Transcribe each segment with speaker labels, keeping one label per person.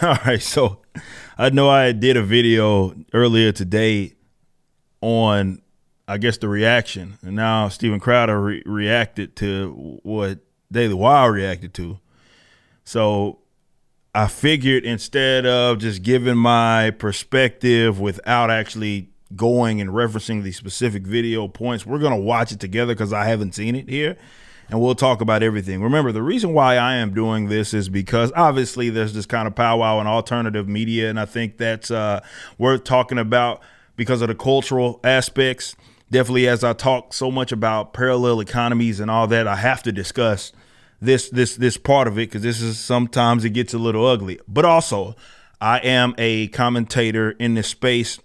Speaker 1: All right, so I know I did a video earlier today on, I guess, the reaction, and now Steven Crowder reacted to what Daily Wire reacted to. So I figured instead of just giving my perspective without actually going and referencing the specific video points, we're going to watch it together because I haven't seen it here. And we'll talk about everything. Remember, the reason why I am doing this is because obviously there's this kind of powwow in alternative media. And I think that's worth talking about because of the cultural aspects. Definitely, as I talk so much about parallel economies and all that, I have to discuss this part of it because this is sometimes it gets a little ugly. But also, I am a commentator in this space,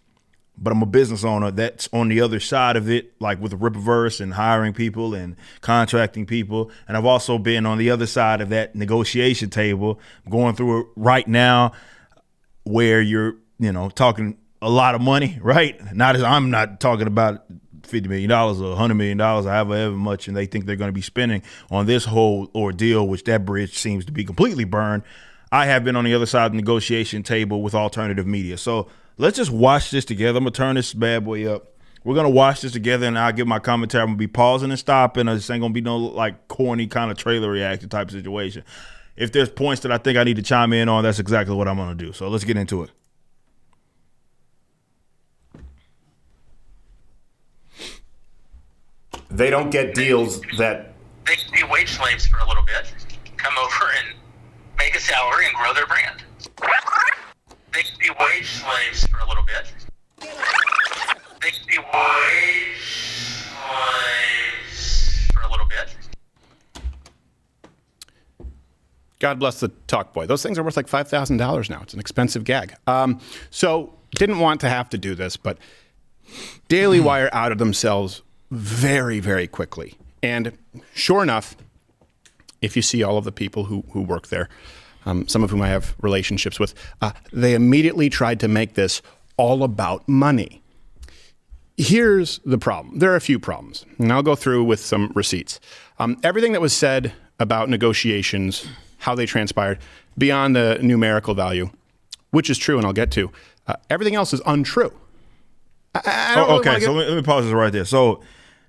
Speaker 1: but I'm a business owner that's on the other side of it, like with the Rippaverse and hiring people and contracting people. And I've also been on the other side of that negotiation table, going through it right now, where you're, talking a lot of money, right? I'm not talking about $50 million or $100 million, or however much, and they think they're going to be spending on this whole ordeal, which that bridge seems to be completely burned. I have been on the other side of the negotiation table with alternative media. So let's just watch this together. I'm going to turn this bad boy up. We're going to watch this together, and I'll give my commentary. I'm going to be pausing and stopping. This ain't going to be no like corny kind of trailer reaction type of situation. If there's points that I think I need to chime in on, that's exactly what I'm going to do. So let's get into it.
Speaker 2: They don't get deals that
Speaker 3: they can be wage slaves for a little bit, come over and make a salary and grow their brand. They can be wage slaves for a little bit. They can be wage slaves for a little bit.
Speaker 4: God bless the talk boy. Those things are worth like $5,000 now. It's an expensive gag. So didn't want to have to do this, but Daily Wire outed themselves very, very quickly. And sure enough, if you see all of the people who work there, some of whom I have relationships with, they immediately tried to make this all about money. Here's the problem. There are a few problems, and I'll go through with some receipts. Everything that was said about negotiations, how they transpired, beyond the numerical value, which is true, and I'll get to, everything else is untrue.
Speaker 1: Okay, so let me pause this right there. So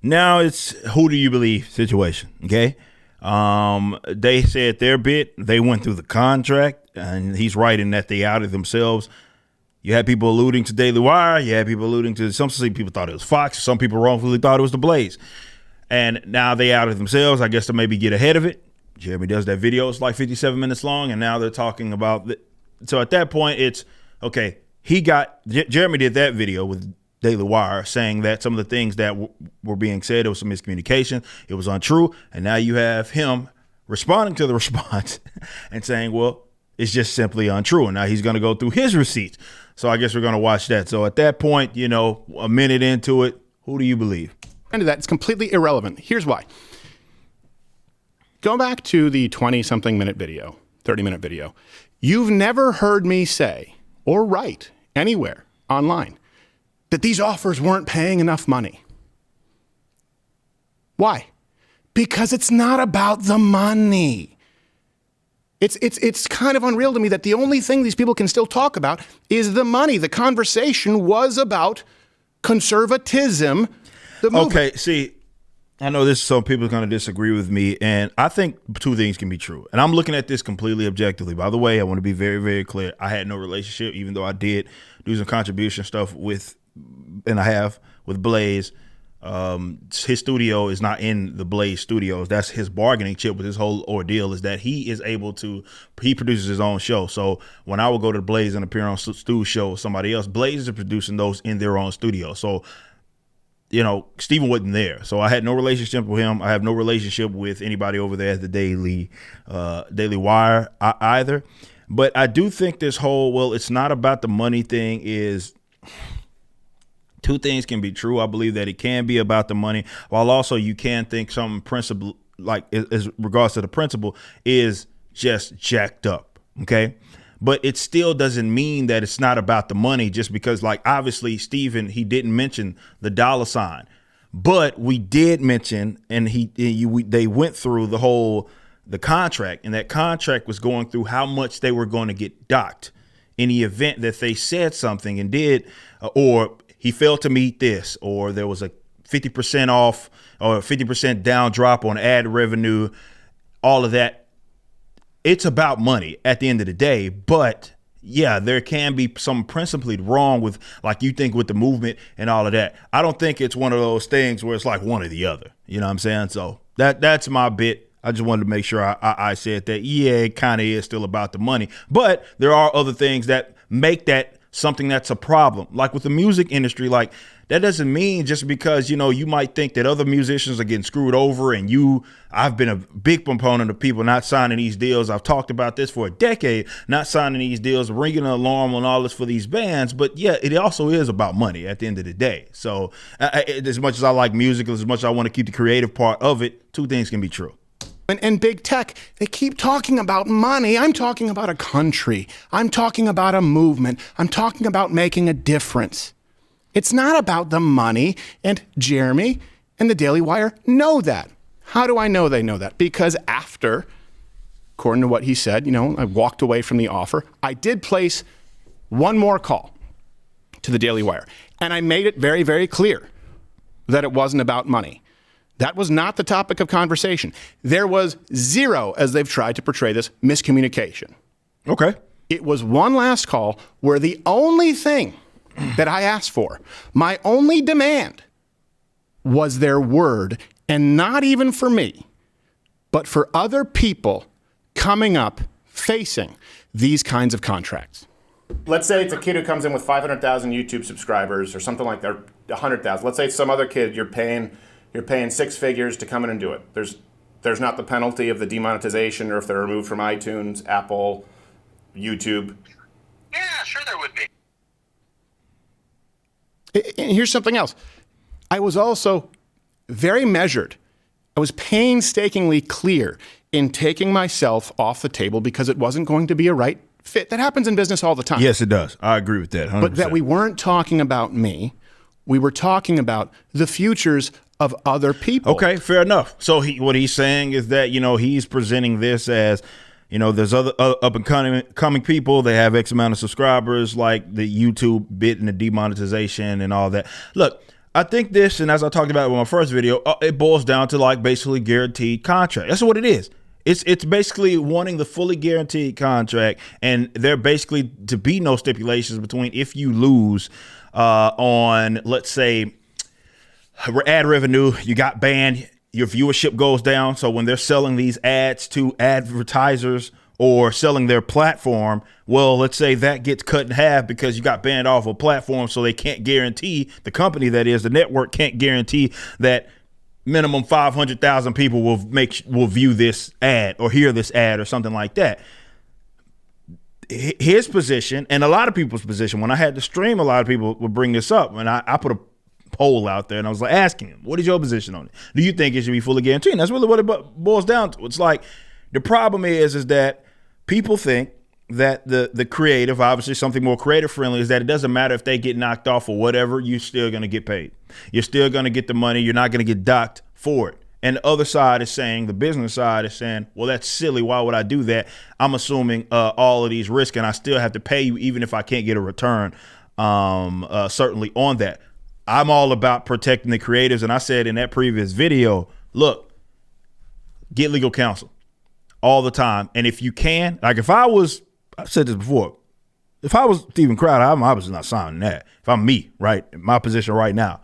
Speaker 1: now it's who do you believe situation, okay? They said their bit. They went through the contract, and he's right in that they outed themselves. You had people alluding to Daily Wire. You had people alluding to some people thought it was Fox. Some people wrongfully thought it was The Blaze. And now they outed themselves, I guess, to maybe get ahead of it. Jeremy does that video. It's like 57 minutes long, and now they're talking about so at that point, it's, okay, Jeremy did that video with Daily Wire saying that some of the things that were being said, it was some miscommunication, it was untrue, and now you have him responding to the response and saying, well, it's just simply untrue, and now he's going to go through his receipts. So I guess we're going to watch that. So at that point, a minute into it, who do you believe?
Speaker 4: And that it's completely irrelevant. Here's why. Go back to the 20-something minute video, 30-minute video. You've never heard me say or write anywhere online that these offers weren't paying enough money. Why? Because it's not about the money. It's kind of unreal to me that the only thing these people can still talk about is the money. The conversation was about conservatism.
Speaker 1: Okay, see, I know some people are going to disagree with me, and I think two things can be true. And I'm looking at this completely objectively. By the way, I want to be very, very clear. I had no relationship, even though I did do some contribution stuff with Blaze. His studio is not in the Blaze studios. That's his bargaining chip with his whole ordeal, is that he produces his own show. So when I would go to Blaze and appear on Stu's show with somebody else, Blaze is producing those in their own studio. So, Steven wasn't there. So I had no relationship with him. I have no relationship with anybody over there at the Daily Wire either. But I do think this whole, it's not about the money thing is, two things can be true. I believe that it can be about the money, while also you can think some principle, like as regards to the principle, is just jacked up. Okay. But it still doesn't mean that it's not about the money, just because, like, obviously Steven, he didn't mention the dollar sign, but we did mention, and they went through the whole the contract, and that contract was going through how much they were going to get docked in the event that they said something and did, or he failed to meet this, or there was a 50% off or 50% down drop on ad revenue, all of that. It's about money at the end of the day. But yeah, there can be some principally wrong with, like you think with the movement and all of that. I don't think it's one of those things where it's like one or the other. You know what I'm saying? So that's my bit. I just wanted to make sure I said that. Yeah, it kind of is still about the money, but there are other things that make that something that's a problem. Like with the music industry, like that doesn't mean just because, you know, you might think that other musicians are getting screwed over and I've been a big proponent of people not signing these deals. I've talked about this for a decade, not signing these deals, ringing an alarm on all this for these bands. But yeah, it also is about money at the end of the day. So as much as I like music, as much as I want to keep the creative part of it, two things can be true.
Speaker 4: And big tech, they keep talking about money. I'm talking about a country. I'm talking about a movement. I'm talking about making a difference. It's not about the money. And Jeremy and the Daily Wire know that. How do I know they know that? Because after, according to what he said, you know, I walked away from the offer. I did place one more call to the Daily Wire. And I made it very, very clear that it wasn't about money. That was not the topic of conversation. There was zero, as they've tried to portray this, miscommunication.
Speaker 1: Okay.
Speaker 4: It was one last call where the only thing that I asked for, my only demand, was their word, and not even for me, but for other people coming up facing these kinds of contracts.
Speaker 2: Let's say it's a kid who comes in with 500,000 YouTube subscribers or something like that, 100,000. Let's say it's some other kid you're paying six figures to come in and do it. There's not the penalty of the demonetization or if they're removed from iTunes, Apple, YouTube.
Speaker 3: Yeah, sure there would be.
Speaker 4: And here's something else. I was also very measured. I was painstakingly clear in taking myself off the table because it wasn't going to be a right fit. That happens in business all the time.
Speaker 1: Yes, it does. I agree with that. 100%.
Speaker 4: But that we weren't talking about me. We were talking about the futures of other people.
Speaker 1: Okay, fair enough. So what he's saying is that, you know, he's presenting this as, you know, there's other up and coming people. They have X amount of subscribers, like the YouTube bit and the demonetization and all that. Look, I think this, and as I talked about in my first video, it boils down to like basically guaranteed contract. That's what it is. It's basically wanting the fully guaranteed contract, and there basically to be no stipulations between if you lose on, let's say, ad revenue, you got banned, your viewership goes down. So when they're selling these ads to advertisers or selling their platform, well, let's say that gets cut in half because you got banned off a platform. So they can't guarantee, the company that is, the network can't guarantee that minimum 500,000 people will view this ad or hear this ad or something like that. His position and a lot of people's position, when I had to stream, a lot of people would bring this up, and I put a poll out there and I was like asking him, what is your position on it? Do you think it should be fully guaranteed? And that's really what it boils down to. It's like the problem is that people think that the creative, obviously something more creative friendly, is that it doesn't matter if they get knocked off or whatever, you're still going to get paid. You're still going to get the money. You're not going to get docked for it. And the other side is saying, the business side is saying, well, that's silly. Why would I do that? I'm assuming all of these risks and I still have to pay you even if I can't get a return, certainly on that. I'm all about protecting the creatives. And I said in that previous video, look, get legal counsel all the time. And if you can, like if I was, I've said this before, if I was Steven Crowder, I'm obviously not signing that. If I'm me, right, in my position right now,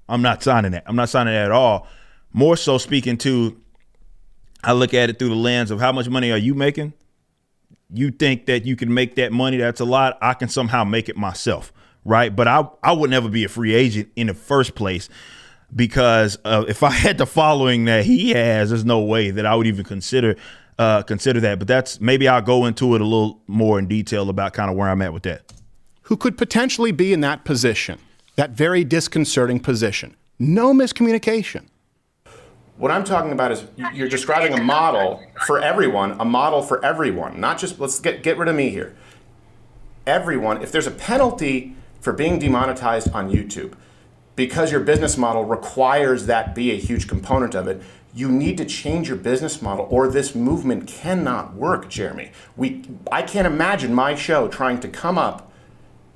Speaker 1: I'm not signing that. I'm not signing that at all. More so speaking to, I look at it through the lens of how much money are you making? You think that you can make that money, that's a lot. I can somehow make it myself. Right. But I would never be a free agent in the first place because if I had the following that he has, there's no way that I would even consider that. But that's maybe I'll go into it a little more in detail about kind of where I'm at with that.
Speaker 4: Who could potentially be in that position, that very disconcerting position? No miscommunication.
Speaker 2: What I'm talking about is you're describing a model for everyone, not just, let's get rid of me here. Everyone, if there's a penalty for being demonetized on YouTube, because your business model requires that be a huge component of it, You need to change your business model or this movement cannot work, Jeremy. I can't imagine my show trying to come up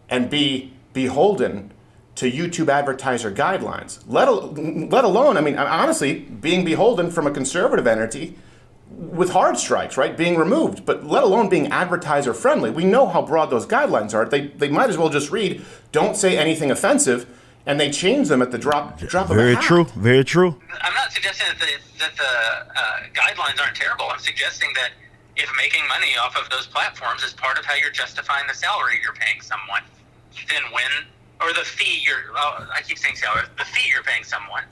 Speaker 2: and be beholden to YouTube advertiser guidelines, let alone, I mean, honestly, being beholden from a conservative entity with hard strikes, right, being removed, but let alone being advertiser friendly. We know how broad those guidelines are. They might as well just read, don't say anything offensive, and they change them at the drop of a hat.
Speaker 1: Very true, very true.
Speaker 3: I'm not suggesting that the guidelines aren't terrible. I'm suggesting that if making money off of those platforms is part of how you're justifying the salary you're paying someone, then or the fee I keep saying salary, the fee you're paying someone,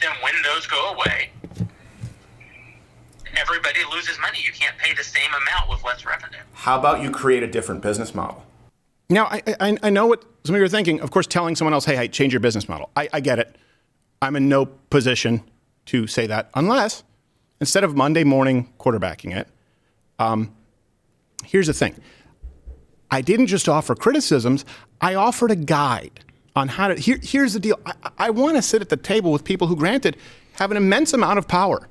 Speaker 3: then when those go away, everybody loses money. You can't pay the same amount with less revenue.
Speaker 2: How about you create a different business model?
Speaker 4: Now, I know what some of you are thinking. Of course, telling someone else, hey, change your business model. I get it. I'm in no position to say that unless, instead of Monday morning quarterbacking it, here's the thing. I didn't just offer criticisms. I offered a guide on how to, here's the deal. I want to sit at the table with people who, granted, have an immense amount of power.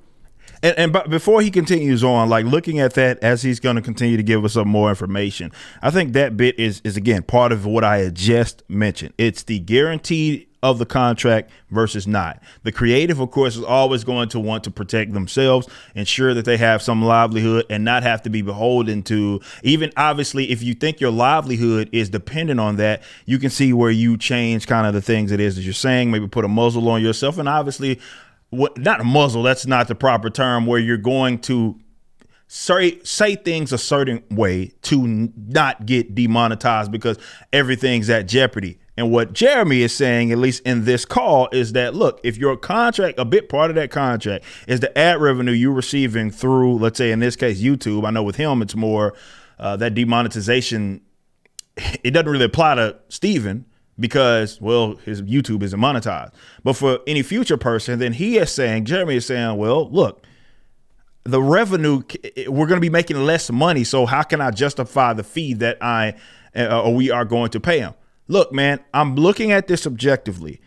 Speaker 1: But before he continues on, like looking at that as he's going to continue to give us some more information, I think that bit is again part of what I had just mentioned. It's the guarantee of the contract versus not. The creative, of course, is always going to want to protect themselves, ensure that they have some livelihood and not have to be beholden to, even obviously, if you think your livelihood is dependent on that, you can see where you change kind of the things it is that you're saying, maybe put a muzzle on yourself. And obviously, not a muzzle, that's not the proper term, where you're going to say things a certain way to not get demonetized because everything's at jeopardy. And what Jeremy is saying, at least in this call, is that, look, if your contract, a big part of that contract is the ad revenue you're receiving through, let's say in this case, YouTube. I know with him, it's more that demonetization. It doesn't really apply to Steven because, well, his YouTube isn't monetized. But for any future person, then Jeremy is saying, well, look, the revenue, we're going to be making less money. So how can I justify the fee that we are going to pay him? Look, man, I'm looking at this objectively.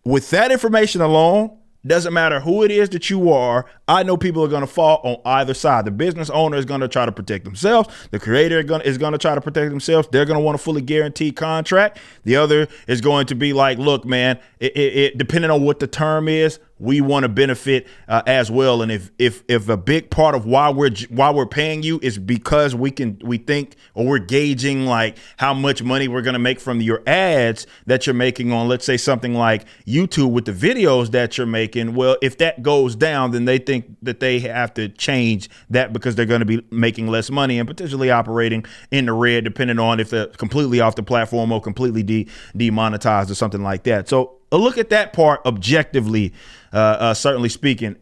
Speaker 1: With that information alone, doesn't matter who it is that you are, I know people are going to fall on either side. The business owner is going to try to protect themselves. The creator is going to try to protect themselves. They're going to want a fully guaranteed contract. The other is going to be like, look, man, it depending on what the term is, we want to benefit as well. And if a big part of why we're paying you is because we think or we're gauging like how much money we're going to make from your ads that you're making on, let's say something like YouTube with the videos that you're making. Well, if that goes down, then they think that they have to change that because they're going to be making less money and potentially operating in the red, depending on if they're completely off the platform or completely demonetized or something like that. So a look at that part objectively, certainly speaking,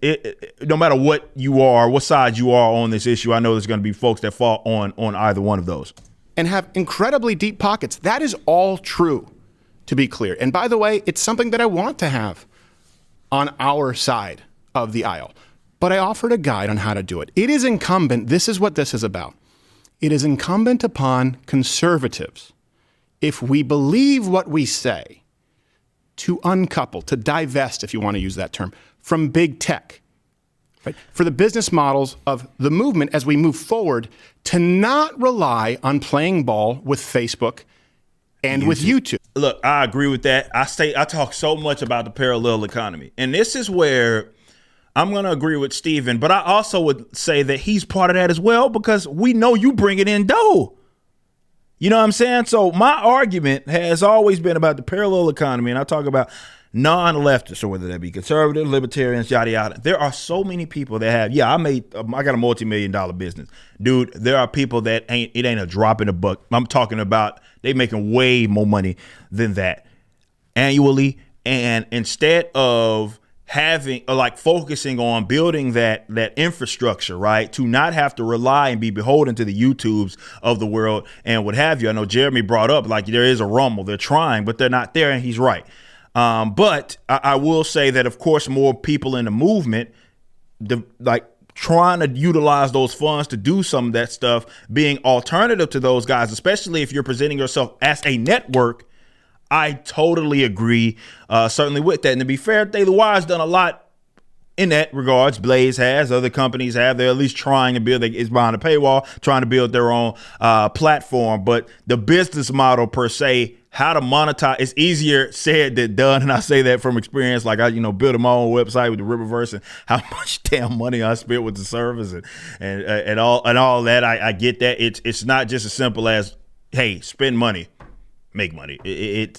Speaker 1: no matter what side you are on this issue, I know there's going to be folks that fall on either one of those.
Speaker 4: And have incredibly deep pockets. That is all true, to be clear. And by the way, it's something that I want to have on our side of the aisle. But I offered a guide on how to do it. It is incumbent, this is what this is about. It is incumbent upon conservatives, if we believe what we say, to uncouple, to divest, if you want to use that term, from big tech, right? For the business models of the movement as we move forward, to not rely on playing ball with Facebook and with YouTube.
Speaker 1: Look, I agree with that. I talk so much about the parallel economy. And this is where I'm going to agree with Steven, but I also would say that he's part of that as well because we know you bring it in dough. You know what I'm saying? So my argument has always been about the parallel economy, and I talk about non-leftists, or whether that be conservative, libertarians, yada, yada. There are so many people that have, I got a multi-million-dollar business. Dude, there are people that it ain't a drop in the bucket. I'm talking about they making way more money than that annually. And instead of focusing on building that infrastructure, right, to not have to rely and be beholden to the YouTubes of the world and what have you. I know Jeremy brought up like there is a rumble. They're trying, but they're not there. And he's right. But I will say that, of course, more people in the movement, trying to utilize those funds to do some of that stuff, being alternative to those guys, especially if you're presenting yourself as a network. I totally agree, certainly with that. And to be fair, Daily Wire's done a lot in that regards, Blaze has, other companies have. They're at least trying to build, it's behind a paywall, trying to build their own platform. But the business model per se, how to monetize, it's easier said than done. And I say that from experience. Like I, built my own website with the Riververse and how much damn money I spent with the service and all that. I get that. It's not just as simple as, hey, spend money, make money.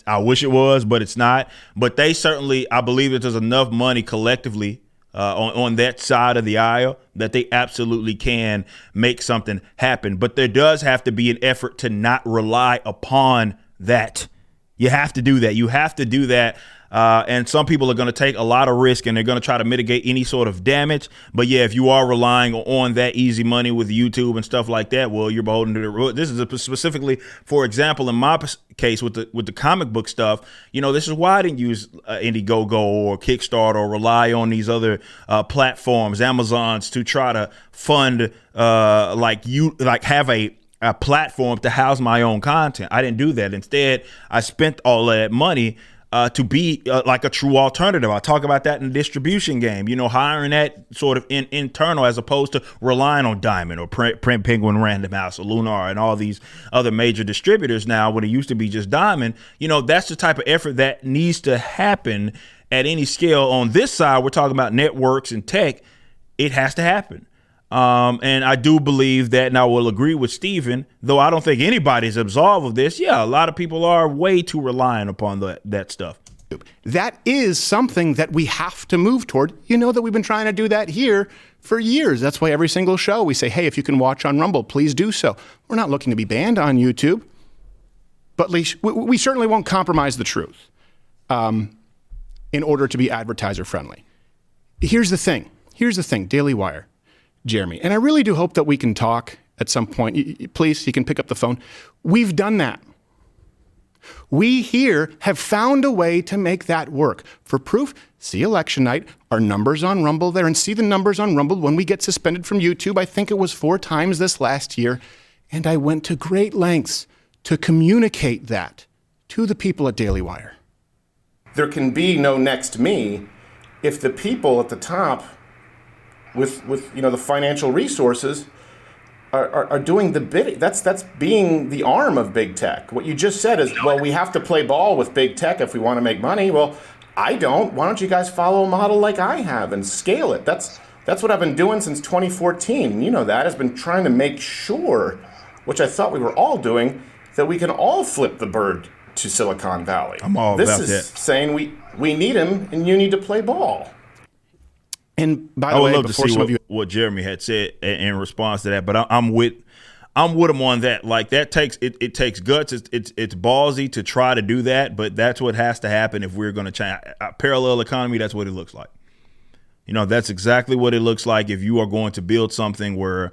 Speaker 1: I wish it was, but it's not. But they certainly, I believe that there's enough money collectively on that side of the aisle that they absolutely can make something happen. But there does have to be an effort to not rely upon that. You have to do that. You have to do that. And some people are going to take a lot of risk and they're going to try to mitigate any sort of damage. But yeah, if you are relying on that easy money with YouTube and stuff like that, well, you're beholden to the rule. This is specifically, for example, in my case with the comic book stuff, this is why I didn't use Indiegogo or Kickstarter or rely on these other platforms, Amazons, to try to fund have a platform to house my own content. I didn't do that. Instead, I spent all of that money to be like a true alternative. I talk about that in the distribution game, hiring that sort of internal as opposed to relying on Diamond or Print Penguin, Random House, or Lunar, and all these other major distributors now when it used to be just Diamond. That's the type of effort that needs to happen at any scale. On this side, we're talking about networks and tech. It has to happen. And I do believe that, and I will agree with Stephen, though I don't think anybody's absolved of this. Yeah, a lot of people are way too reliant upon that stuff.
Speaker 4: That is something that we have to move toward. That we've been trying to do that here for years. That's why every single show we say, hey, if you can watch on Rumble, please do so. We're not looking to be banned on YouTube, but we certainly won't compromise the truth in order to be advertiser friendly. Here's the thing, Daily Wire. Jeremy, and I really do hope that we can talk at some point. Please, you can pick up the phone. We've done that. We here have found a way to make that work. For proof, see election night, our numbers on Rumble there, and see the numbers on Rumble when we get suspended from YouTube. I think it was 4 times this last year. And I went to great lengths to communicate that to the people at Daily Wire.
Speaker 2: There can be no next me if the people at the top with the financial resources are doing the bidding. That's being the arm of big tech. What you just said is, well, we have to play ball with big tech if we want to make money. Well, I don't. Why don't you guys follow a model like I have and scale it? That's what I've been doing since 2014. That has been trying to make sure, which I thought we were all doing, that we can all flip the bird to Silicon Valley.
Speaker 1: I'm all
Speaker 2: this
Speaker 1: about
Speaker 2: is
Speaker 1: that.
Speaker 2: Saying we need him and you need to play ball.
Speaker 4: And by the
Speaker 1: I would
Speaker 4: way,
Speaker 1: love to see what Jeremy had said in response to that, but I'm with him on that. Like that takes it takes guts. It's ballsy to try to do that, but that's what has to happen if we're going to change a parallel economy. That's what it looks like. That's exactly what it looks like if you are going to build something where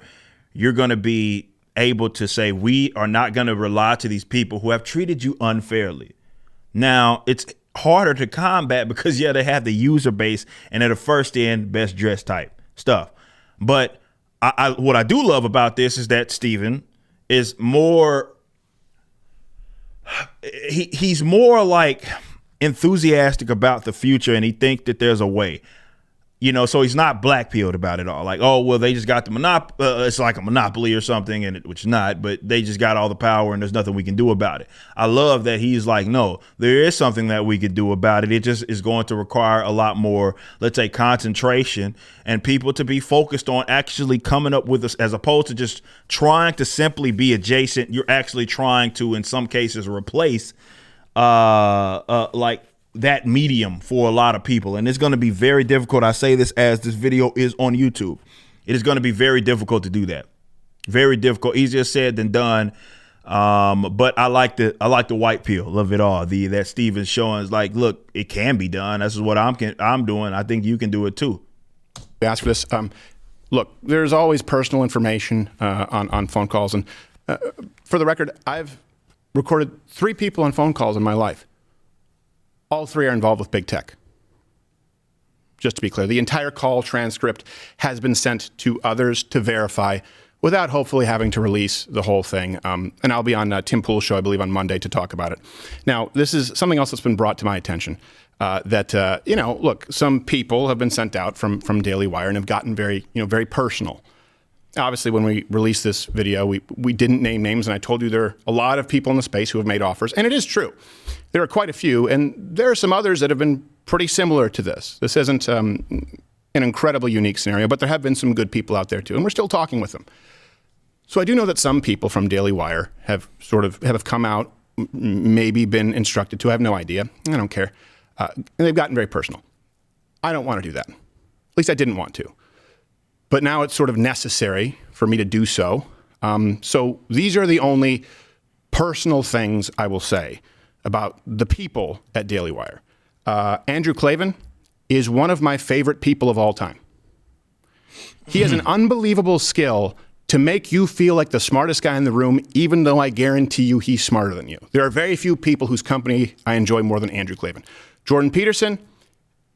Speaker 1: you're going to be able to say we are not going to rely to these people who have treated you unfairly. Now it's harder to combat because they have the user base and they're the first in, best dressed type stuff. But what I do love about this is that Stephen is more, he's more like enthusiastic about the future, and he thinks that there's a way. So he's not black-pilled about it all. Like, oh, well, they just got the monopoly. It's like a monopoly or something, which is not, but they just got all the power and there's nothing we can do about it. I love that he's like, no, there is something that we could do about it. It just is going to require a lot more, let's say, concentration and people to be focused on actually coming up with this, as opposed to just trying to simply be adjacent. You're actually trying to, in some cases, replace like that medium for a lot of people. And it's going to be very difficult. I say this as this video is on YouTube. It is going to be very difficult to do that. Very difficult. Easier said than done. But I like the white pill of it all. That Steven's showing is like, look, it can be done. This is what I'm doing. I think you can do it too.
Speaker 4: Ask for this. Look, there's always personal information on phone calls. And for the record, I've recorded 3 people on phone calls in my life. All 3 are involved with big tech. Just to be clear, the entire call transcript has been sent to others to verify without hopefully having to release the whole thing. And I'll be on Tim Pool's show, I believe, on Monday to talk about it. Now, this is something else that's been brought to my attention. Look, some people have been sent out from Daily Wire and have gotten very personal. Obviously, when we released this video, we didn't name names, and I told you there are a lot of people in the space who have made offers, and it is true. There are quite a few, and there are some others that have been pretty similar to this. This isn't an incredibly unique scenario, but there have been some good people out there too, and we're still talking with them. So I do know that some people from Daily Wire have come out, maybe been instructed to. I have no idea. I don't care. And they've gotten very personal. I don't want to do that. At least I didn't want to. But now it's sort of necessary for me to do so. So these are the only personal things I will say about the people at Daily Wire. Andrew Klavan is one of my favorite people of all time. He has an unbelievable skill to make you feel like the smartest guy in the room, even though I guarantee you he's smarter than you. There are very few people whose company I enjoy more than Andrew Klavan. Jordan Peterson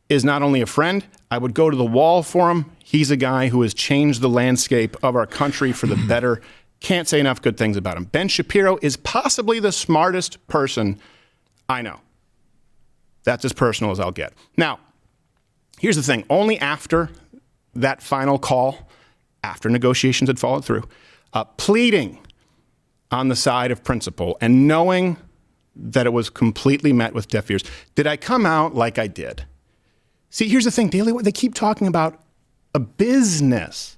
Speaker 4: is not only a friend, I would go to the wall for him. He's a guy who has changed the landscape of our country for the better. Can't say enough good things about him. Ben Shapiro is possibly the smartest person I know. That's as personal as I'll get. Now, here's the thing. Only after that final call, after negotiations had followed through, pleading on the side of principle and knowing that it was completely met with deaf ears, did I come out like I did? See, here's the thing. Daily Wire, they keep talking about a business.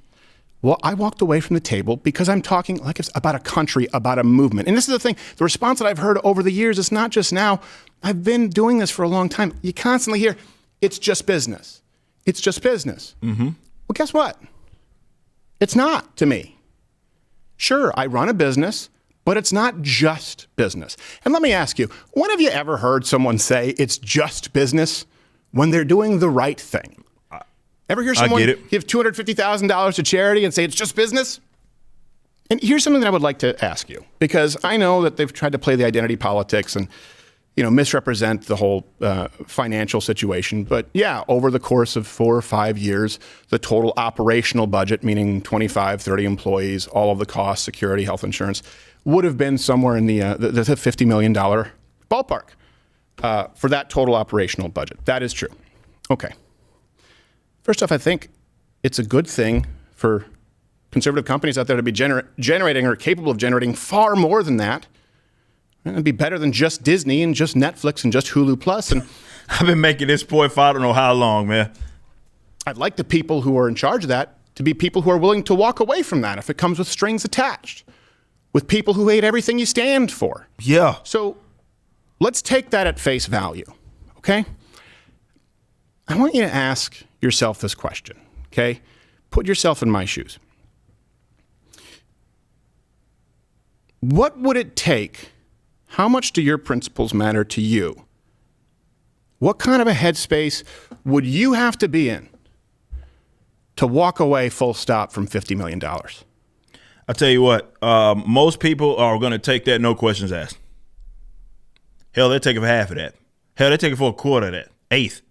Speaker 4: Well, I walked away from the table because I'm talking like it's about a country, about a movement. And this is the thing. The response that I've heard over the years, it's not just now. I've been doing this for a long time. You constantly hear, it's just business. It's just business. Mm-hmm. Well, guess what? It's not to me. Sure, I run a business, but it's not just business. And let me ask you, when have you ever heard someone say it's just business when they're doing the right thing? Ever hear someone give $250,000 to charity and say it's just business? And here's something that I would like to ask you, because I know that they've tried to play the identity politics and misrepresent the whole financial situation. But yeah, over the course of 4 or 5 years, the total operational budget, meaning 25, 30 employees, all of the costs, security, health insurance, would have been somewhere in the $50 million ballpark for that total operational budget. That is true. Okay. First off, I think it's a good thing for conservative companies out there to be generating or capable of generating far more than that. It'd be better than just Disney and just Netflix and just Hulu Plus. And
Speaker 1: I've been making this point for I don't know how long, man.
Speaker 4: I'd like the people who are in charge of that to be people who are willing to walk away from that if it comes with strings attached, with people who hate everything you stand for.
Speaker 1: Yeah.
Speaker 4: So let's take that at face value, okay? I want you to ask yourself this question, okay? Put yourself in my shoes. What would it take? How much do your principles matter to you? What kind of a headspace would you have to be in to walk away full stop from $50 million?
Speaker 1: I'll tell you what, most people are going to take that no questions asked. Hell, they'll take it for half of that. Hell, they'll take it for a quarter of that, eighth.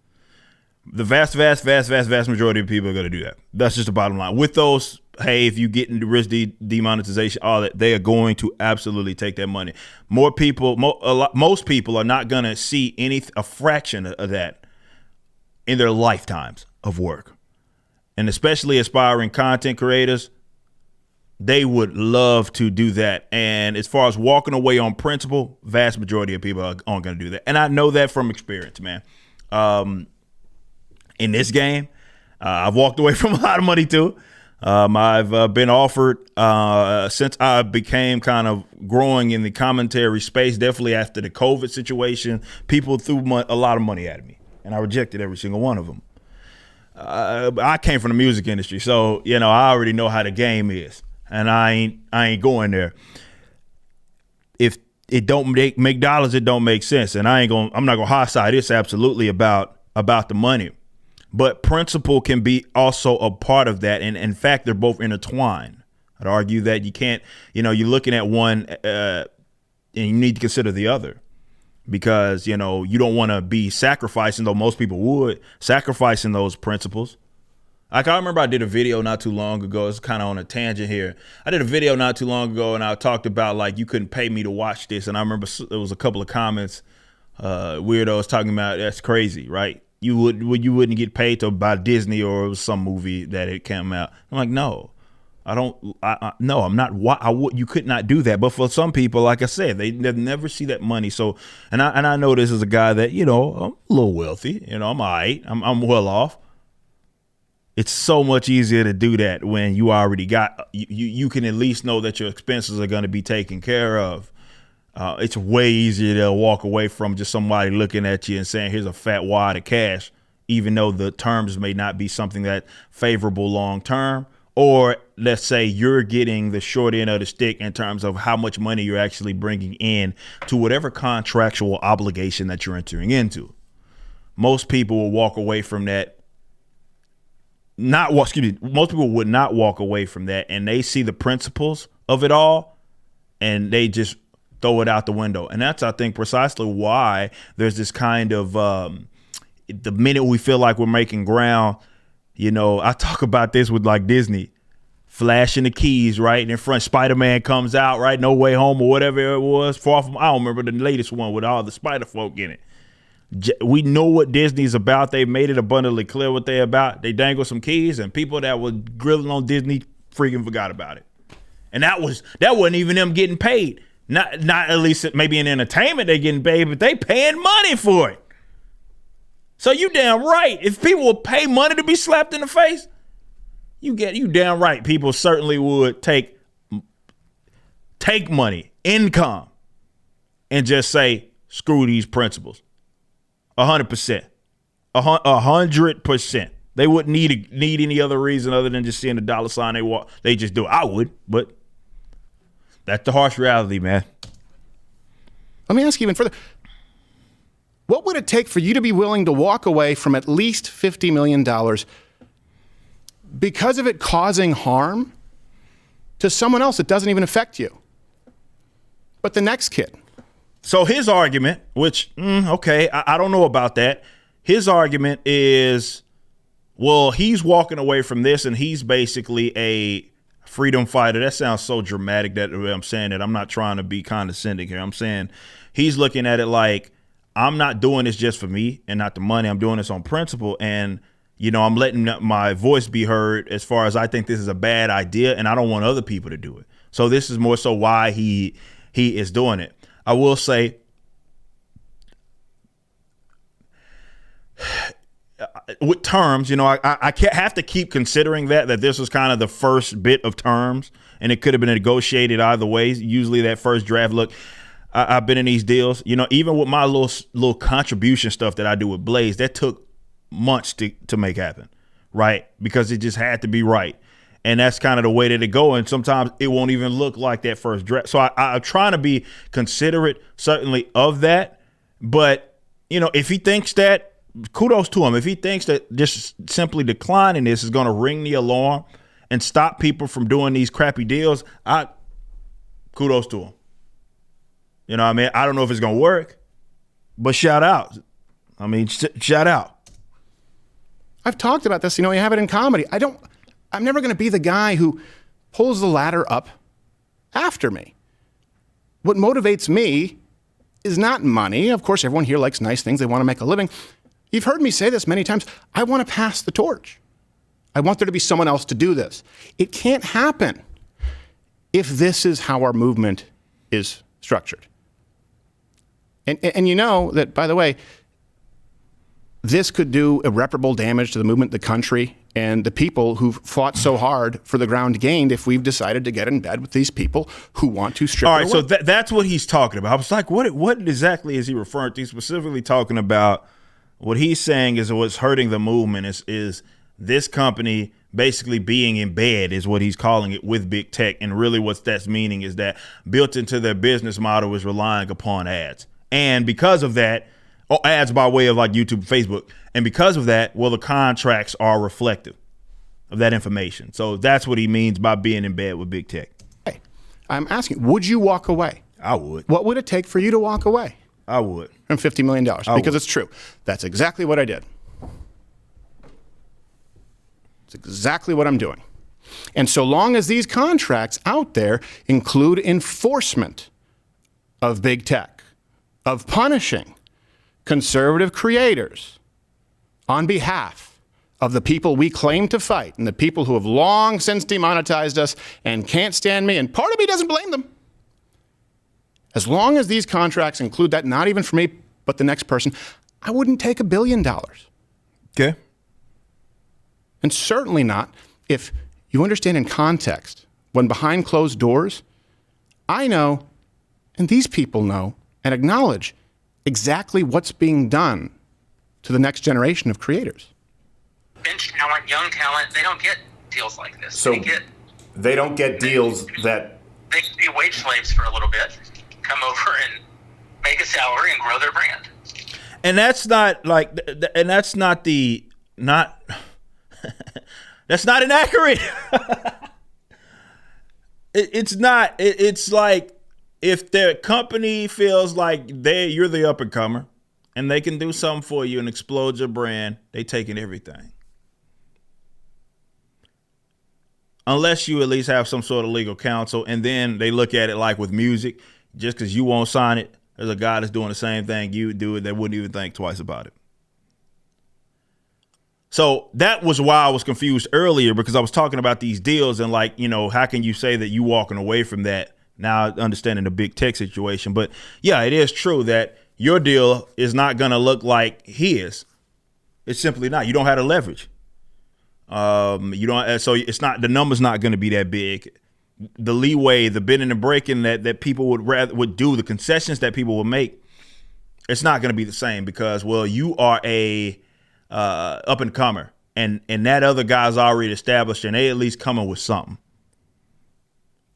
Speaker 1: The vast majority of people are going to do that. That's just the bottom line. With those, hey, if you get into risk demonetization, all that, they are going to absolutely take that money. Most people are not going to see a fraction of that in their lifetimes of work. And especially aspiring content creators, they would love to do that. And as far as walking away on principle, vast majority of people aren't going to do that. And I know that from experience, man. In this game, I've walked away from a lot of money too. I've been offered since I became kind of growing in the commentary space, definitely after the COVID situation, people threw a lot of money at me, and I rejected every single one of them. I came from the music industry, so I already know how the game is, and I ain't going there. If it don't make dollars, it don't make sense, and I'm not gonna high side. It's absolutely about the money. But principle can be also a part of that. And in fact, they're both intertwined. I'd argue that you can't, you're looking at one and you need to consider the other because, you don't want to be sacrificing, though most people would, sacrificing those principles Like, I remember I did a video not too long ago. It's kind of on a tangent here. I did a video not too long ago, and I talked about, like, you couldn't pay me to watch this. And I remember there was a couple of comments, weirdos talking about that's crazy, right? You wouldn't get paid to buy Disney, or it was some movie that it came out. I'm like, no, I don't. No, I'm not. You could not do that. But for some people, like I said, they never see that money. So, and I know this is a guy that, you know, I'm a little wealthy. You know, I'm all right. I'm well off. It's so much easier to do that when you already got, you can at least know that your expenses are going to be taken care of. It's way easier to walk away from just somebody looking at you and saying, here's a fat wad of cash, even though the terms may not be something that favorable long term. Or let's say you're getting the short end of the stick in terms of how much money you're actually bringing in to whatever contractual obligation that you're entering into. Most people will walk away from that. Most people would not walk away from that, and they see the principles of it all and they just throw it out the window. And that's, I think, precisely why there's this kind of the minute we feel like we're making ground, you know, I talk about this with like Disney flashing the keys, right? And in front, Spider-Man comes out, right? No Way Home or whatever it was. Far From, I don't remember the latest one with all the Spider folk in it. We know what Disney's about. They made it abundantly clear what they're about. They dangle some keys, and people that were grilling on Disney freaking forgot about it. And that wasn't even them getting paid. Not at least maybe in entertainment they getting paid, but they paying money for it. So you damn right. If people would pay money to be slapped in the face, you damn right. People certainly would take money, income, and just say, screw these principles. 100%. 100%. They wouldn't need any other reason other than just seeing the dollar sign they just do it. I would, but that's the harsh reality, man.
Speaker 4: Let me ask you even further. What would it take for you to be willing to walk away from at least $50 million because of it causing harm to someone else that doesn't even affect you, but the next kid?
Speaker 1: So his argument, which, okay, I don't know about that. His argument is, well, he's walking away from this and he's basically a freedom fighter. That sounds so dramatic that I'm saying it. I'm not trying to be condescending here. I'm saying he's looking at it like, I'm not doing this just for me and not the money. I'm doing this on principle. And, you know, I'm letting my voice be heard as far as I think this is a bad idea and I don't want other people to do it. So this is more so why he is doing it. I will say, with terms, you know, I can't have to keep considering that this was kind of the first bit of terms and it could have been negotiated either way. Usually that first draft look, I've been in these deals, you know, even with my little contribution stuff that I do with Blaze, that took months to make happen, right? Because it just had to be right. And that's kind of the way that it go. And sometimes it won't even look like that first draft. So I'm trying to be considerate, certainly, of that. But, you know, if he thinks that, kudos to him. If he thinks that just simply declining this is going to ring the alarm and stop people from doing these crappy deals, kudos to him. You know what I mean? I don't know if it's going to work, but shout out. I mean, shout out.
Speaker 4: I've talked about this. You know, you have it in comedy. I'm never going to be the guy who pulls the ladder up after me. What motivates me is not money. Of course, everyone here likes nice things. They want to make a living. You've heard me say this many times. I want to pass the torch. I want there to be someone else to do this. It can't happen if this is how our movement is structured. And you know that, by the way, this could do irreparable damage to the movement, the country, and the people who've fought so hard for the ground gained if we've decided to get in bed with these people who want to strip
Speaker 1: All right,
Speaker 4: it
Speaker 1: so
Speaker 4: away.
Speaker 1: that's what he's talking about. I was like, what exactly is he referring to? He's specifically talking about what he's saying is what's hurting the movement is this company basically being in bed is what he's calling it with big tech. And really what that's meaning is that built into their business model is relying upon ads. And because of that, ads by way of like YouTube, Facebook. And because of that, well, the contracts are reflective of that information. So that's what he means by being in bed with big tech.
Speaker 4: Hey, I'm asking, would you walk away?
Speaker 1: I would.
Speaker 4: What would it take for you to walk away?
Speaker 1: I would.
Speaker 4: From $50 million, because it's true. That's exactly what I did. It's exactly what I'm doing. And so long as these contracts out there include enforcement of big tech, of punishing conservative creators on behalf of the people we claim to fight and the people who have long since demonetized us and can't stand me, and part of me doesn't blame them. As long as these contracts include that, not even for me, but the next person, I wouldn't take $1 billion.
Speaker 1: Okay.
Speaker 4: And certainly not if you understand in context, when behind closed doors, I know, and these people know, and acknowledge exactly what's being done to the next generation of creators.
Speaker 3: Bench talent, young talent, they don't get deals like this.
Speaker 2: So they don't get deals that
Speaker 3: They can be wage slaves for a little bit, come over and make a salary and grow their brand.
Speaker 1: And that's not like, and that's not that's not inaccurate. It's not. It's like if the company feels like you're the up and comer and they can do something for you and explode your brand, they taking everything. Unless you at least have some sort of legal counsel, and then they look at it like with music, just because you won't sign it, there's a guy that's doing the same thing you do it, they wouldn't even think twice about it. So that was why I was confused earlier, because I was talking about these deals and like, how can you say that you walking away from that? Now understanding the big tech situation. But yeah, it is true that your deal is not going to look like his. It's simply not. You don't have the leverage. You don't. So it's not, the number's not going to be that big. The leeway, the bending and breaking that people would do, the concessions that people would make, it's not going to be the same because, well, you are a up and comer, and that other guy's already established, and they at least coming with something.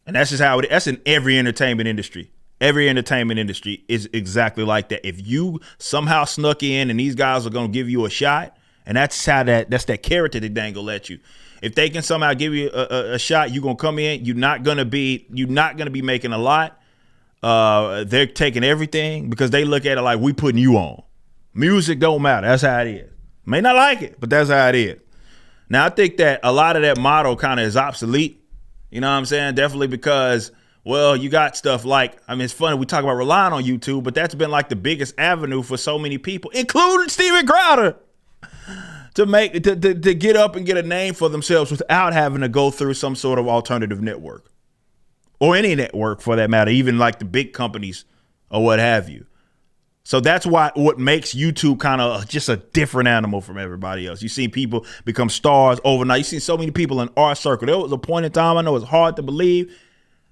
Speaker 1: And that's just how that's in every entertainment industry. Every entertainment industry is exactly like that. If you somehow snuck in and these guys are going to give you a shot, and that's that carrot that they dangle at you. If they can somehow give you a shot, you're going to come in, you're not going to be making a lot. They're taking everything because they look at it like we putting you on. Music don't matter. That's how it is. May not like it, but that's how it is. Now, I think that a lot of that model kind of is obsolete. You know what I'm saying? Definitely because, well, you got stuff like, it's funny, we talk about relying on YouTube, but that's been like the biggest avenue for so many people, including Steven Crowder, to get up and get a name for themselves without having to go through some sort of alternative network or any network for that matter, even like the big companies or what have you. So that's what makes YouTube kind of just a different animal from everybody else. You see people become stars overnight. You see so many people in our circle. There was a point in time, I know it's hard to believe,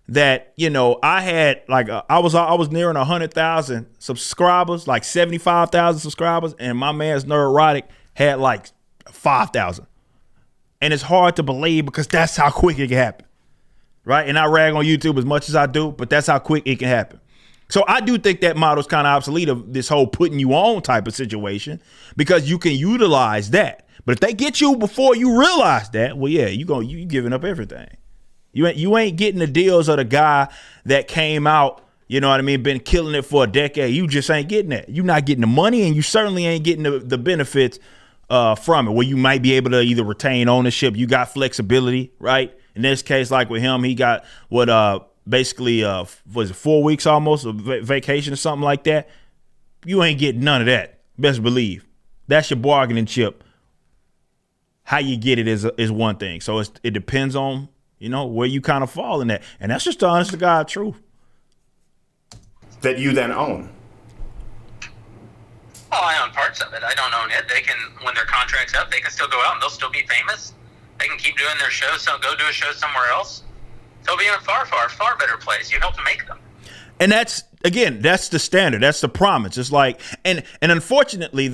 Speaker 1: that, I had I was nearing 100,000 subscribers, like 75,000 subscribers, and my man's Neurotic had like 5,000. And it's hard to believe because that's how quick it can happen, right? And I rag on YouTube as much as I do, but that's how quick it can happen. So I do think that model's kind of obsolete of this whole putting you on type of situation because you can utilize that. But if they get you before you realize that, well, yeah, you giving up everything. You ain't getting the deals of the guy that came out, you know what I mean, been killing it for a decade. You just ain't getting that. You're not getting the money, and you certainly ain't getting the benefits from it, where you might be able to either retain ownership. You got flexibility, right? In this case, like with him, he got basically, was it 4 weeks almost of vacation or something like that? You ain't getting none of that. Best believe. That's your bargaining chip. How you get it is one thing. So it depends on, where you kind of fall in that. And that's just the honest to God truth.
Speaker 2: That you then own.
Speaker 3: Well, I own parts of it. I don't own it. They can, when their contract's up, they can still go out and they'll still be famous. They can keep doing their shows, so go do a show somewhere else. They'll be in a far, far, far better place. You helped to make them. And
Speaker 1: that's the standard. That's the promise. It's like, and unfortunately,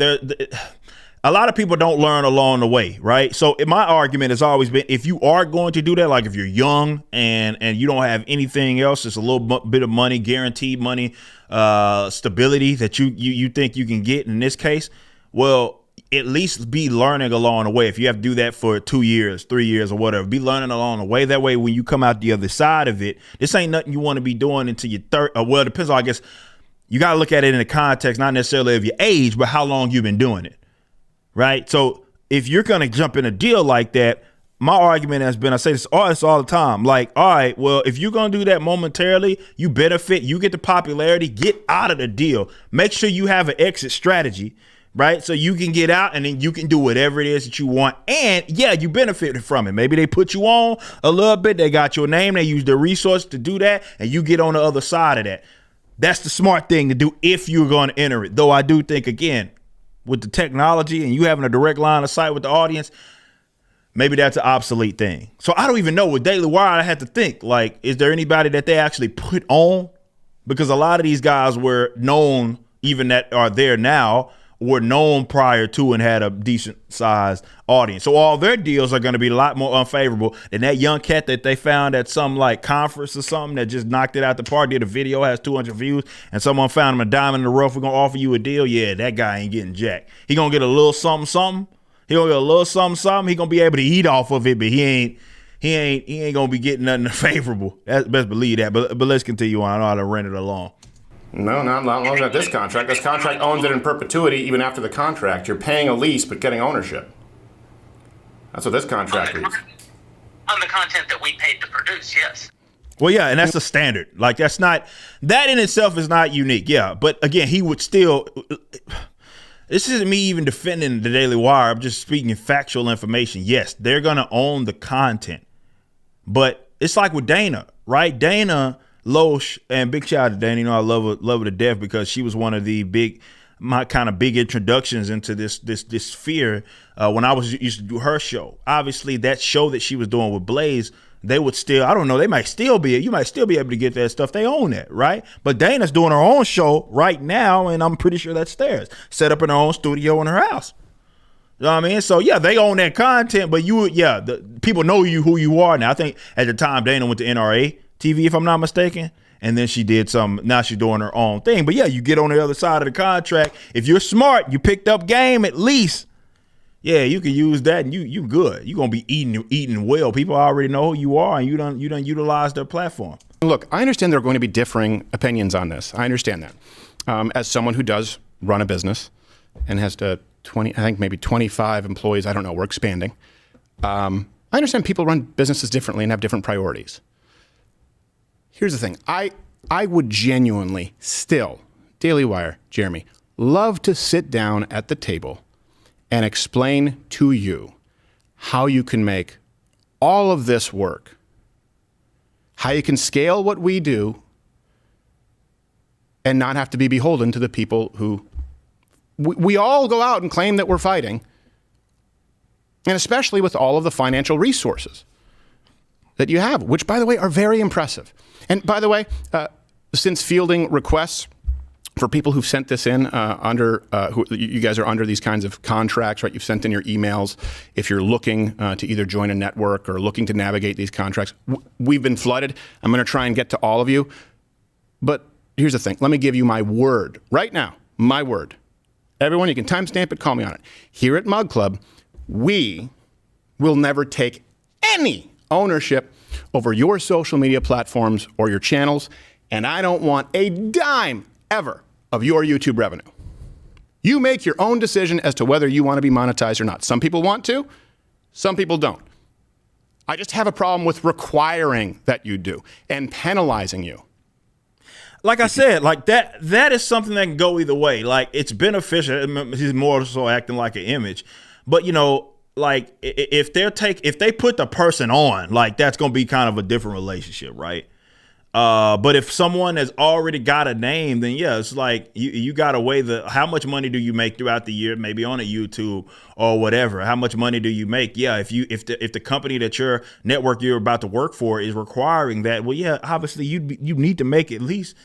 Speaker 1: a lot of people don't learn along the way, right? So my argument has always been, if you are going to do that, like if you're young and you don't have anything else, it's a little bit of money, guaranteed money, stability that you think you can get in this case, well, at least be learning along the way. If you have to do that for 2 years, 3 years or whatever, be learning along the way. That way, when you come out the other side of it, this ain't nothing you want to be doing until your well, it depends on, I guess, you got to look at it in the context, not necessarily of your age, but how long you've been doing it. Right. So if you're going to jump in a deal like that, my argument has been, I say this all the time. Like, all right, well, if you're gonna do that momentarily, you benefit, you get the popularity, get out of the deal. Make sure you have an exit strategy, right? So you can get out and then you can do whatever it is that you want. And yeah, you benefited from it. Maybe they put you on a little bit. They got your name. They use their resources to do that. And you get on the other side of that. That's the smart thing to do if you're going to enter it. Though I do think, again, with the technology and you having a direct line of sight with the audience, maybe that's an obsolete thing. So I don't even know. With Daily Wire, I had to think, like, is there anybody that they actually put on? Because a lot of these guys were known, even that are there now, were known prior to and had a decent sized audience. So all their deals are going to be a lot more unfavorable than that young cat that they found at some like conference or something that just knocked it out the park, did a video, has 200 views, and someone found him a diamond in the rough. We're going to offer you a deal. Yeah, that guy ain't getting jack. He going to get a little something, something. He going to get a little something, something. He going to be able to eat off of it, but he ain't going to be getting nothing favorable. Best believe that. But let's continue on. I know how to rent it along.
Speaker 2: No, not long as this contract. This contract owns it in perpetuity even after the contract. You're paying a lease but getting ownership. That's what this contract reads.
Speaker 3: On the content that we paid to produce, yes.
Speaker 1: Well, yeah, and that's a standard. Like, that's not, that in itself is not unique. Yeah, but again, he would still, this isn't me even defending the Daily Wire. I'm just speaking factual information. Yes, they're going to own the content. But it's like with Dana, right? Dana Loesch, and big shout out to Dana. You know, I love her to death because she was one of the my kind of big introductions into this sphere when I used to do her show. Obviously, that show that she was doing with Blaze, they would still, I don't know, you might still be able to get that stuff. They own that, right? But Dana's doing her own show right now, and I'm pretty sure that's theirs. Set up in her own studio in her house. You know what I mean? So yeah, they own that content, but the people know who you are now. I think at the time Dana went to NRA TV, if I'm not mistaken. And then she did now she's doing her own thing. But yeah, you get on the other side of the contract. If you're smart, you picked up game at least. Yeah, you can use that and you good. You're going to be eating well. People already know who you are and you don't utilize their platform.
Speaker 4: Look, I understand there are going to be differing opinions on this. I understand that. As someone who does run a business and has maybe 25 employees, I don't know, we're expanding. I understand people run businesses differently and have different priorities. Here's the thing. I would genuinely still, Daily Wire, Jeremy, love to sit down at the table and explain to you how you can make all of this work, how you can scale what we do and not have to be beholden to the people who we all go out and claim that we're fighting, and especially with all of the financial resources that you have, which, by the way, are very impressive. And by the way, since fielding requests for people who've sent this in you guys are under these kinds of contracts, right? You've sent in your emails. If you're looking to either join a network or looking to navigate these contracts, we've been flooded. I'm going to try and get to all of you. But here's the thing. Let me give you my word right now, my word. Everyone, you can timestamp it, call me on it. Here at Mug Club, we will never take any ownership over your social media platforms or your channels, and I don't want a dime ever of your YouTube revenue. You make your own decision as to whether you want to be monetized or not. Some people want to, some people don't. I just have a problem with requiring that you do and penalizing you.
Speaker 1: Like I said, like that is something that can go either way. Like, it's beneficial. He's more so acting like an image, but like if they put the person on, like, that's going to be kind of a different relationship, right? But if someone has already got a name, then yeah, it's like you got to weigh how much money do you make throughout the year, maybe on a YouTube or whatever. How much money do you make? Yeah, if the company that your network you're about to work for is requiring that, well, yeah, obviously you need to make at least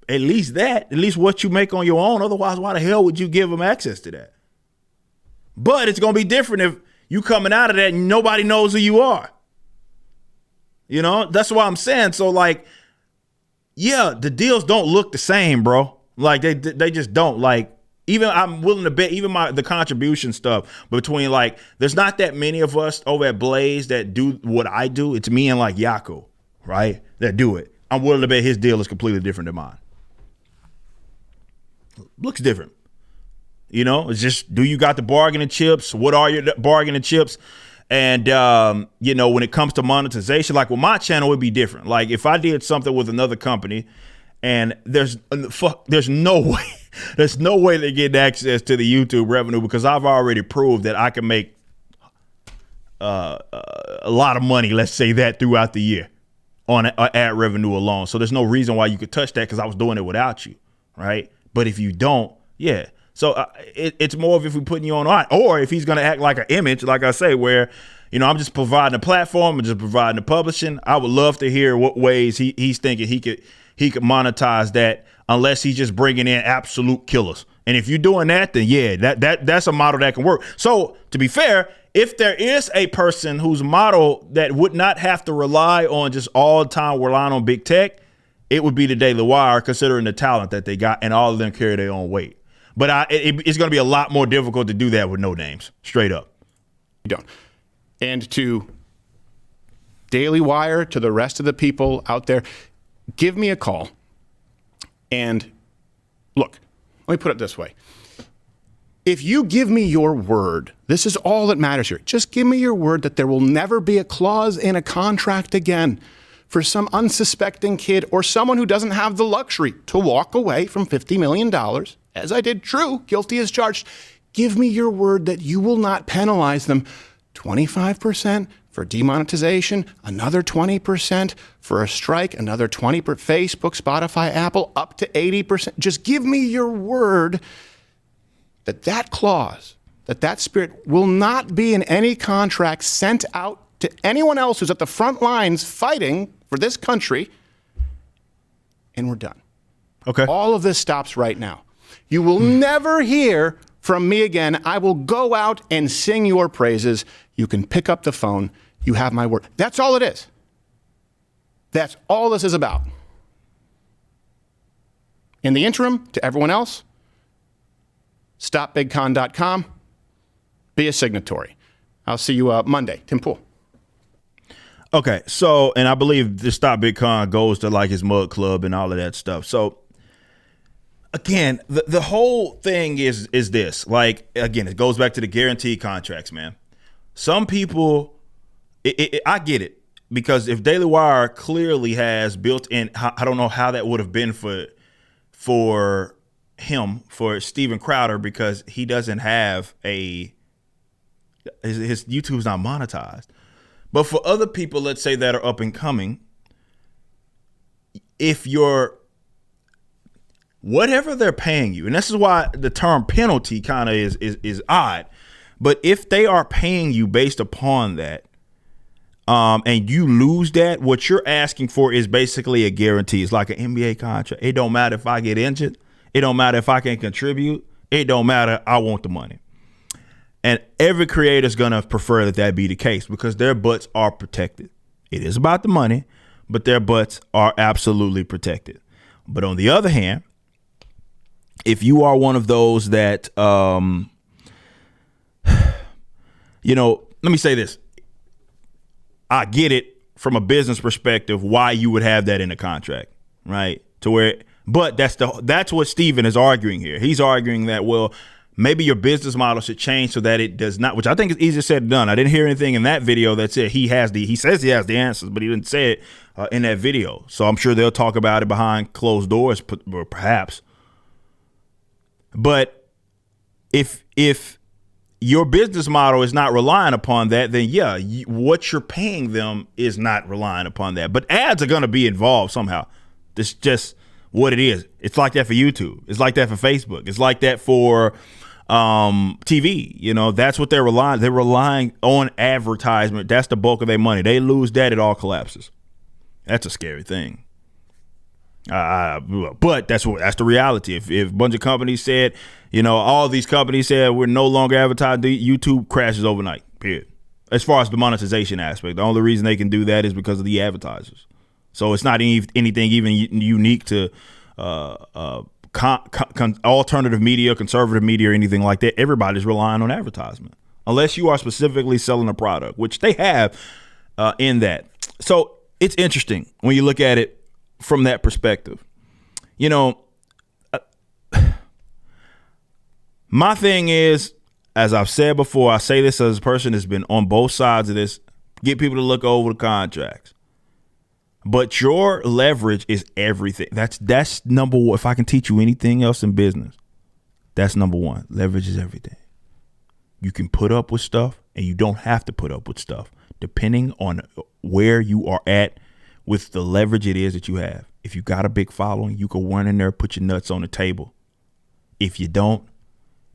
Speaker 1: what you make on your own. Otherwise, why the hell would you give them access to that? But it's gonna be different if you coming out of that and nobody knows who you are. That's what I'm saying. So, like, yeah, the deals don't look the same, bro. Like, they just don't. Like, even I'm willing to bet, even the contribution stuff between, like, there's not that many of us over at Blaze that do what I do. It's me and, like, Yaku, right, that do it. I'm willing to bet his deal is completely different than mine. Looks different. It's just, do you got the bargaining chips? What are your bargaining chips? And, you know, when it comes to monetization, like with my channel, it'd be different. Like if I did something with another company and there's no way they get access to the YouTube revenue because I've already proved that I can make a lot of money, let's say that, throughout the year on ad revenue alone. So there's no reason why you could touch that because I was doing it without you, right? But if you don't, yeah. So it's more of if we're putting you on, or if he's going to act like an image, like I say, where, you know, I'm just providing a platform and just providing the publishing. I would love to hear what ways he's thinking he could monetize that, unless he's just bringing in absolute killers. And if you're doing that, then yeah, that's a model that can work. So to be fair, if there is a person whose model that would not have to rely on just all the time relying on big tech, it would be the Daily Wire, considering the talent that they got, and all of them carry their own weight. But it's going to be a lot more difficult to do that with no names, straight up.
Speaker 4: You don't. And to Daily Wire, to the rest of the people out there, give me a call. And look, let me put it this way. If you give me your word, this is all that matters here. Just give me your word that there will never be a clause in a contract again for some unsuspecting kid or someone who doesn't have the luxury to walk away from $50 million, as I did, true, guilty as charged. Give me your word that you will not penalize them 25% for demonetization, another 20% for a strike, another 20% for Facebook, Spotify, Apple, up to 80%. Just give me your word that that clause, that spirit will not be in any contract sent out to anyone else who's at the front lines fighting for this country, and we're done.
Speaker 1: Okay.
Speaker 4: All of this stops right now. You will never hear from me again. I will go out and sing your praises. You can pick up the phone. You have my word. That's all it is. That's all this is about. In the interim, to everyone else, stopbigcon.com. Be a signatory. I'll see you Monday. Tim Pool.
Speaker 1: Okay, so, and I believe the Stop BigCon goes to like his mug club and all of that stuff. So again, the whole thing is this. Like, again, it goes back to the guaranteed contracts, man. Some people, I get it, because if Daily Wire clearly has built in, I don't know how that would have been for him, for Steven Crowder, because he doesn't have his YouTube's not monetized. But for other people, let's say, that are up and coming, if you're, whatever they're paying you, and this is why the term penalty kind of is odd, but if they are paying you based upon that, and you lose that, what you're asking for is basically a guarantee. It's like an NBA contract. It don't matter if I get injured. It don't matter if I can contribute. It don't matter. I want the money. And every creator is going to prefer that be the case because their butts are protected. It is about the money, but their butts are absolutely protected. But on the other hand, if you are one of those that, you know, let me say this. I get it from a business perspective why you would have that in a contract, right? To where, but that's what Steven is arguing here. He's arguing that, well, maybe your business model should change so that it does not, which I think is easier said than done. I didn't hear anything in that video that said he says he has the answers, but he didn't say it in that video. So I'm sure they'll talk about it behind closed doors, perhaps. But if your business model is not relying upon that, then yeah, what you're paying them is not relying upon that. But ads are going to be involved somehow. It's just what it is. It's like that for YouTube. It's like that for Facebook. It's like that for TV. You know, that's what they're relying. They're relying on advertisement. That's the bulk of their money. They lose that, it all collapses. That's a scary thing. But that's the reality. If a bunch of companies said, you know, all these companies said we're no longer advertising, YouTube crashes overnight, period. As far as the monetization aspect, the only reason they can do that is because of the advertisers. So it's not anything even unique to alternative media, conservative media, or anything like that. Everybody's relying on advertisement, unless you are specifically selling a product, which they have in that. So it's interesting when you look at it from that perspective. You know, my thing is, as I've said before, I say this as a person that's been on both sides of this, get people to look over the contracts. But your leverage is everything. That's number one. If I can teach you anything else in business, that's number one. Leverage is everything. You can put up with stuff and you don't have to put up with stuff, depending on where you are at with the leverage it is that you have. If you got a big following, you can run in there, put your nuts on the table. If you don't,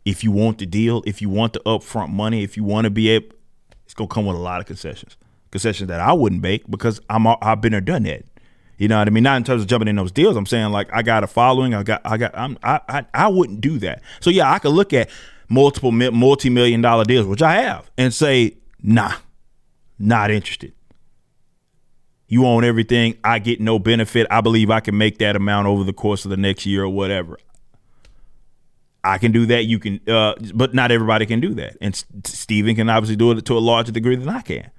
Speaker 1: if you want the deal, if you want the upfront money, if you want to be able, it's going to come with a lot of concessions that I wouldn't make because I've been there, done that. You know what I mean? Not in terms of jumping in those deals. I'm saying like I got a following. I wouldn't do that. So yeah, I could look at multiple multi-million-dollar deals, which I have, and say, nah, not interested. You own everything. I get no benefit. I believe I can make that amount over the course of the next year or whatever. I can do that. You can, but not everybody can do that. And Steven can obviously do it to a larger degree than I can.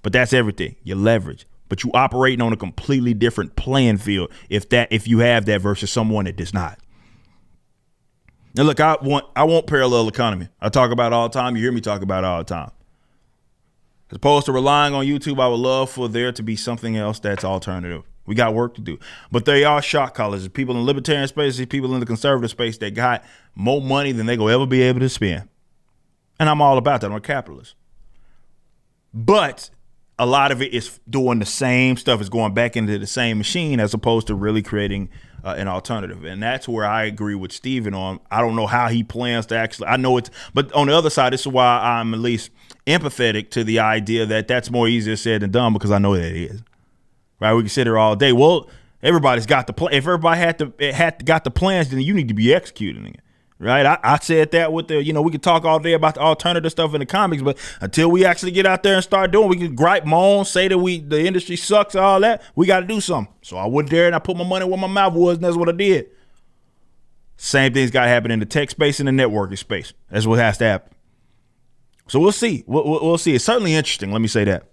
Speaker 1: But that's everything. Your leverage. But you operating on a completely different playing field if you have that versus someone that does not. Now look, I want parallel economy. I talk about it all the time. You hear me talk about it all the time. As opposed to relying on YouTube, I would love for there to be something else that's alternative. We got work to do. But they are shot callers. There's people in the libertarian space, there's people in the conservative space that got more money than they will ever be able to spend. And I'm all about that. I'm a capitalist. But a lot of it is doing the same stuff, is going back into the same machine as opposed to really creating an alternative. And that's where I agree with Steven on. I don't know how he plans to actually, I know it's, but on the other side, this is why I'm at least empathetic to the idea that that's more easier said than done, because I know that it is. Right? We can sit here all day. Well, everybody's got the plan. If everybody got the plans, then you need to be executing it. Right? I said that with the, we can talk all day about the alternative stuff in the comics, but until we actually get out there and start doing, we can gripe, moan, say that the industry sucks, all that. We got to do something. So I went there and I put my money where my mouth was, and that's what I did. Same thing's got to happen in the tech space and the networking space. That's what has to happen. So we'll see. We'll see. It's certainly interesting. Let me say that.